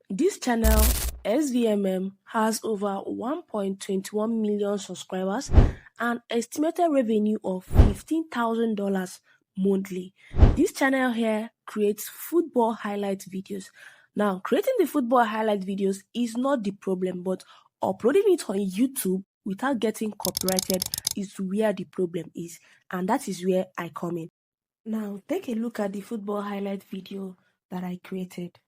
This channel, SVMM, has over 1.21 million subscribers and estimated revenue of $15,000 monthly. This channel here creates football highlight videos. Now, creating the football highlight videos is not the problem, but uploading it on YouTube without getting copyrighted is where the problem is, and that is where I come in. Now, take a look at the football highlight video that I created.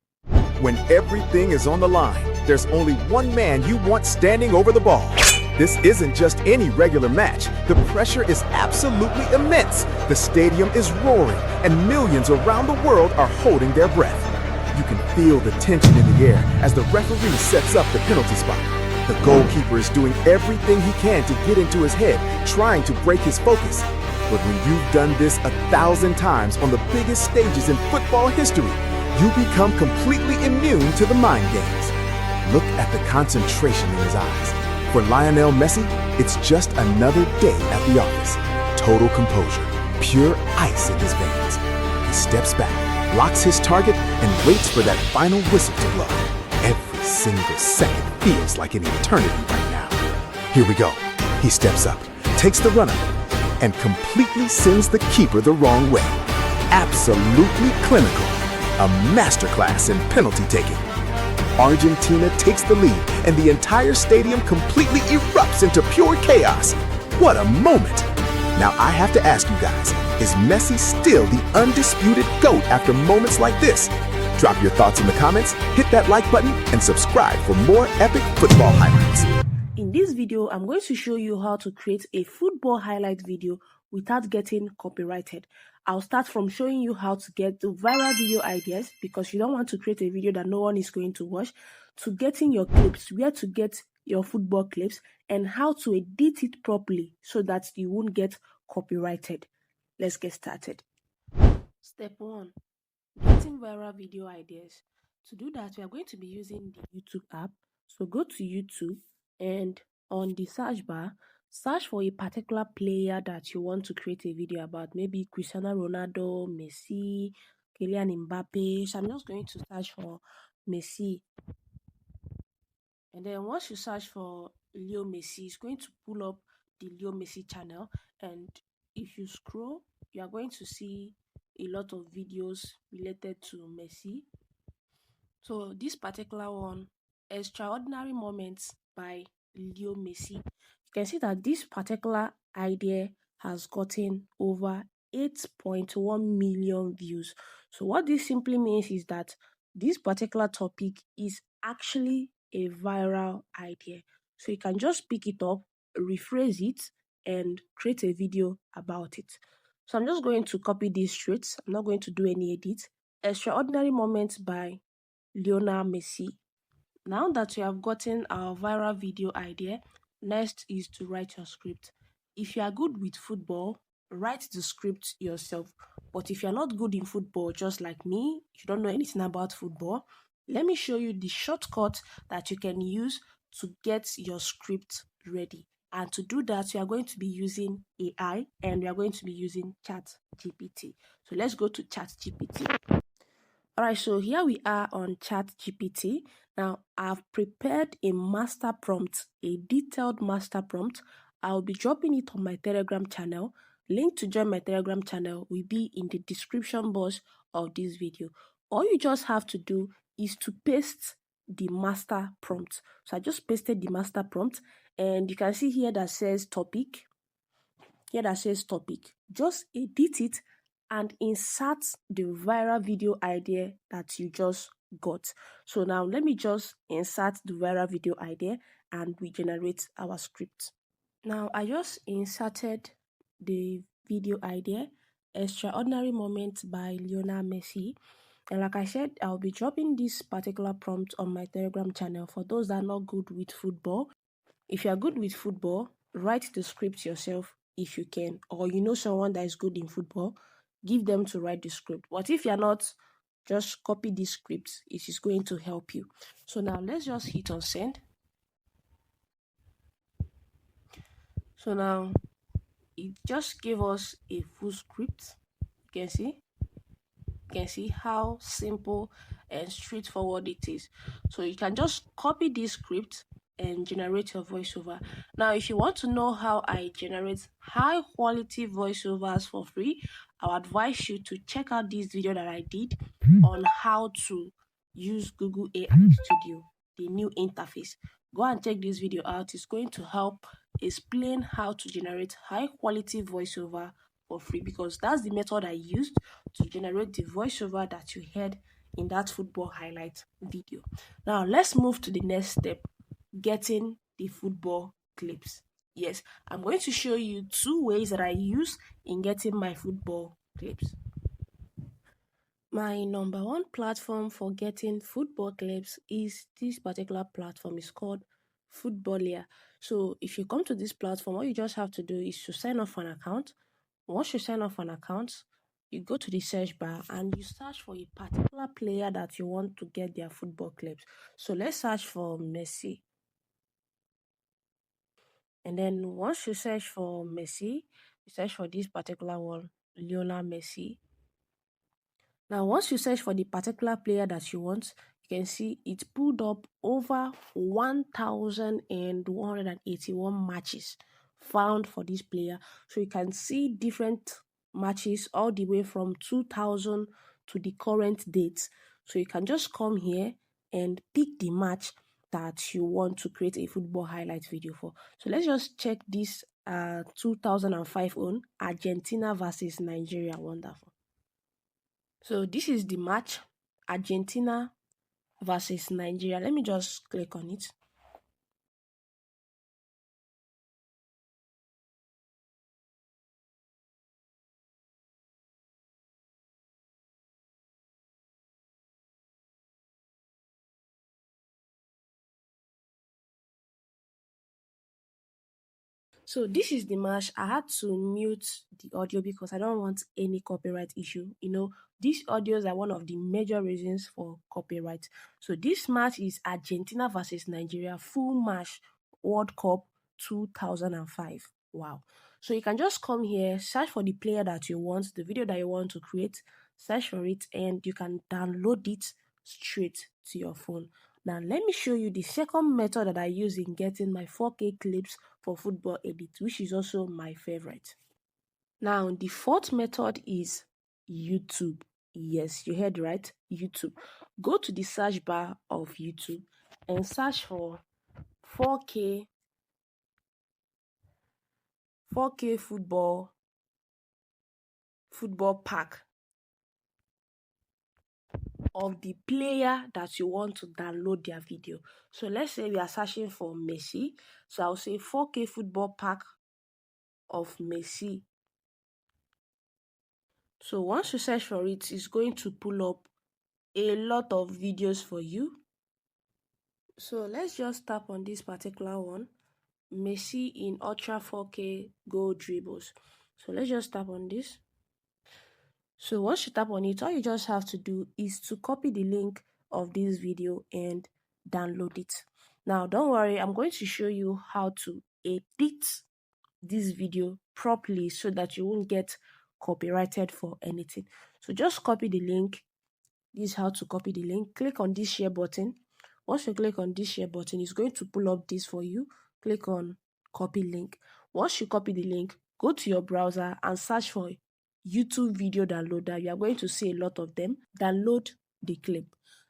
When everything is on the line, there's only one man you want standing over the ball. This isn't just any regular match. The pressure is absolutely immense. The stadium is roaring, and millions around the world are holding their breath. You can feel the tension in the air as the referee sets up the penalty spot. The goalkeeper is doing everything he can to get into his head, trying to break his focus. But when you've done this 1,000 times on the biggest stages in football history, you become completely immune to the mind games. Look at the concentration in his eyes. For Lionel Messi, it's just another day at the office. Total composure, pure ice in his veins. He steps back, locks his target, and waits for that final whistle to blow. Every single second feels like an eternity right now. Here we go. He steps up, takes the runner, and completely sends the keeper the wrong way. Absolutely clinical. A masterclass in penalty taking. Argentina takes the lead, and the entire stadium completely erupts into pure chaos. What a moment! Now I have to ask you guys, is Messi still the undisputed GOAT after moments like this? Drop your thoughts in the comments, hit that like button, and subscribe for more epic football highlights. In this video, I'm going to show you how to create a football highlight video without getting copyrighted. I'll start from showing you how to get the viral video ideas, because you don't want to create a video that no one is going to watch, to getting your clips, where to get your football clips, and how to edit it properly so that you won't get copyrighted. Let's get started. Step 1. Getting viral video ideas. To do that, we are going to be using the YouTube app. So go to YouTube, and on the search bar, search for a particular player that you want to create a video about. Maybe Cristiano Ronaldo, Messi, Kylian Mbappe. So I'm just going to search for Messi. And then once you search for Leo Messi, it's going to pull up the Leo Messi channel. And if you scroll, you are going to see a lot of videos related to Messi. So this particular one, Extraordinary Moments by Leo Messi, you can see that this particular idea has gotten over 8.1 million views. So what this simply means is that this particular topic is actually a viral idea. So you can just pick it up, rephrase it, and create a video about it. So I'm just going to copy these straight. I'm not going to do any edit. Extraordinary Moments by Lionel Messi. Now that you have gotten our viral video idea, next is to write your script. If you are good with football, write the script yourself. But if you're not good in football, just like me, you don't know anything about football, let me show you the shortcut that you can use to get your script ready. And to do that, we are going to be using AI, and we are going to be using ChatGPT. So let's go to ChatGPT. Alright, so here we are on ChatGPT. Now, I've prepared a master prompt, a detailed master prompt. I'll be dropping it on my Telegram channel. Link to join my Telegram channel will be in the description box of this video. All you just have to do is to paste the master prompt. So I just pasted the master prompt, and you can see here that says topic. Just edit it and insert the viral video idea that you just got. So now let me just insert the viral video idea and we generate our script. Now I just inserted the video idea, Extraordinary Moments by Lionel Messi. And like I said, I'll be dropping this particular prompt on my Telegram channel for those that are not good with football. If you are good with football, write the script yourself if you can, or you know someone that is good in football, give them to write the script. But if you're not, just copy this script. It is going to help you. So now let's just hit on send. So now it just gave us a full script. You can see how simple and straightforward it is. So you can just copy this script and generate your voiceover. Now, if you want to know how I generate high quality voiceovers for free, I would advise you to check out this video that I did on how to use Google AI Studio, the new interface. Go and check this video out. It's going to help explain how to generate high quality voiceover for free, because that's the method I used to generate the voiceover that you heard in that football highlight video. Now let's move to the next step, getting the football clips. Yes, I'm going to show you 2 ways that I use in getting my football clips. My number 1 platform for getting football clips is this particular platform. It's called Footballia. So if you come to this platform, all you just have to do is to sign up for an account. Once you sign up for an account, you go to the search bar and you search for a particular player that you want to get their football clips. So let's search for Messi. And then once you search for Messi, you search for this particular one, Lionel Messi. Now, once you search for the particular player that you want, you can see it pulled up over 1,181 matches found for this player. So you can see different matches all the way from 2000 to the current date. So you can just come here and pick the match that you want to create a football highlight video for. So let's just check this 2005 on Argentina versus Nigeria. Wonderful. So this is the match, Argentina versus Nigeria. Let me just click on it. So this is the match. I had to mute the audio because I don't want any copyright issue. You know, these audios are one of the major reasons for copyright. So this match is Argentina versus Nigeria, full match, World Cup 2005. Wow. So you can just come here, search for the player that you want, the video that you want to create, search for it, and you can download it straight to your phone. Now, let me show you the second method that I use in getting my 4K clips for football edit, which is also my favorite. Now, the fourth method is YouTube. Yes, you heard right, YouTube. Go to the search bar of YouTube and search for 4K football pack of the player that you want to download their video. So let's say we are searching for Messi. So I'll say 4K football pack of Messi. So once you search for it, it's going to pull up a lot of videos for you. So let's just tap on this particular one, Messi in Ultra 4K Goal Dribbles. So let's just tap on this. So once you tap on it, all you just have to do is to copy the link of this video and download it. Now, don't worry, I'm going to show you how to edit this video properly so that you won't get copyrighted for anything. So just copy the link. This is how to copy the link. Click on this share button. Once you click on this share button, it's going to pull up this for you. Click on copy link. Once you copy the link, go to your browser and search for YouTube video downloader. You are going to see a lot of them. Download the clip.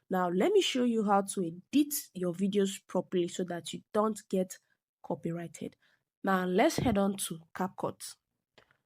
Now, let me show you how to edit your videos properly so that you don't get copyrighted. Now, let's head on to CapCut.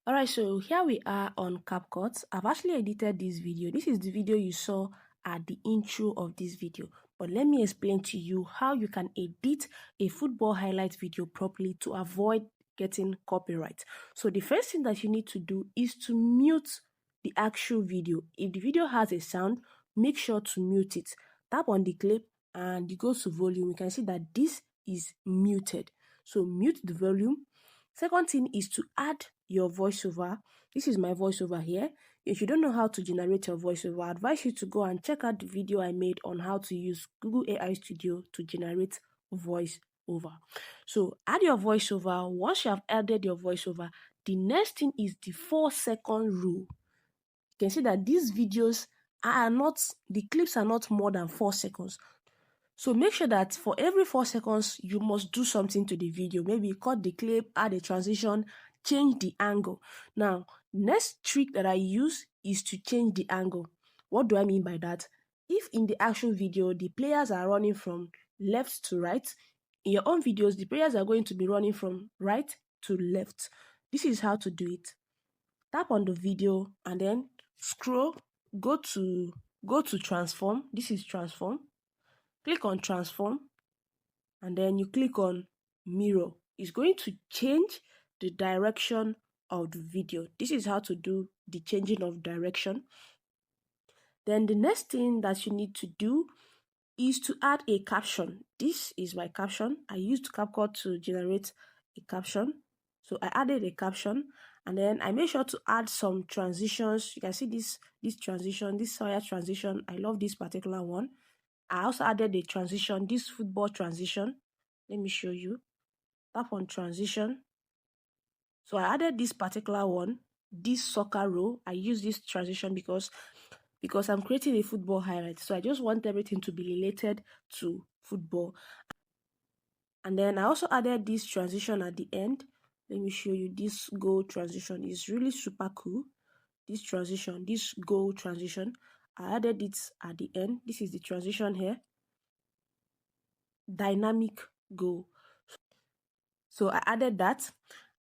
Alright, so here we are on CapCut. I've actually edited this video. This is the video you saw at the intro of this video. But let me explain to you how you can edit a football highlight video properly to avoid getting copyright. So the first thing that you need to do is to mute the actual video. If the video has a sound, make sure to mute it. Tap on the clip and you go to volume. You can see that this is muted. So mute the volume. Second thing is to add your voiceover. This is my voiceover here. If you don't know how to generate your voiceover, I advise you to go and check out the video I made on how to use Google AI Studio to generate voiceover. So add your voiceover. Once you have added your voiceover, the next thing is the 4-second rule. You can see that these videos the clips are not more than 4 seconds. So make sure that for every 4 seconds, you must do something to the video. Maybe cut the clip, add a transition, change the angle. Now, next trick that I use is to change the angle. What do I mean by that? If in the actual video, the players are running from left to right, in your own videos, the players are going to be running from right to left. This is how to do it. Tap on the video and then scroll, go to transform. This is transform. Click on transform and then you click on mirror. It's going to change the direction of the video. This is how to do the changing of direction. Then the next thing that you need to do is to add a caption. This is my caption. I used CapCut to generate a caption. So I added a caption and then I made sure to add some transitions. You can see this transition, this Sawyer transition. I love this particular one. I also added a transition, this football transition. Let me show you. Tap on transition. So I added this particular one, this soccer row. I use this transition because I'm creating a football highlight. So I just want everything to be related to football. And then I also added this transition at the end. Let me show you. This goal transition is really super cool. This transition, this goal transition, I added it at the end. This is the transition here. Dynamic goal. So I added that.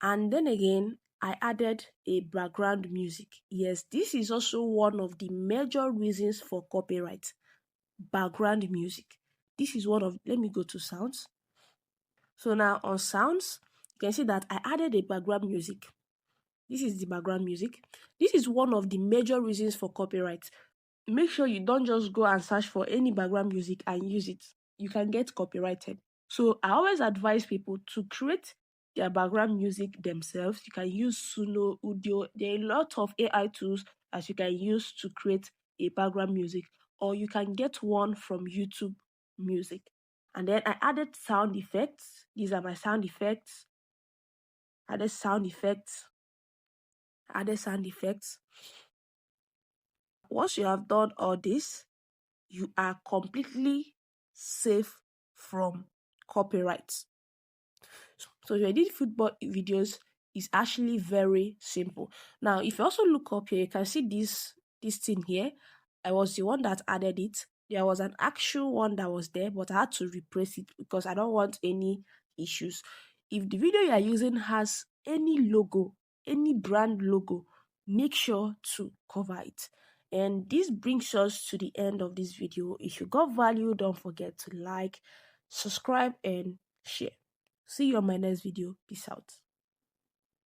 And then again, I added a background music. Yes, this is also one of the major reasons for copyright. Background music. This is one of, let me go to sounds. So now on sounds, you can see that I added a background music. This is the background music. This is one of the major reasons for copyright. Make sure you don't just go and search for any background music and use it. You can get copyrighted. So I always advise people to create their background music themselves. You can use Suno, Udio. There are a lot of AI tools that you can use to create a background music, or you can get one from YouTube Music. And then I added sound effects. These are my sound effects. Added sound effects. Once you have done all this, you are completely safe from copyright. So your edit football videos is actually very simple. Now, if you also look up here, you can see this thing here. I was the one that added it. There was an actual one that was there, but I had to replace it because I don't want any issues. If the video you are using has any logo, any brand logo, make sure to cover it. And this brings us to the end of this video. If you got value, don't forget to like, subscribe, and share. See you on my next video. Peace out.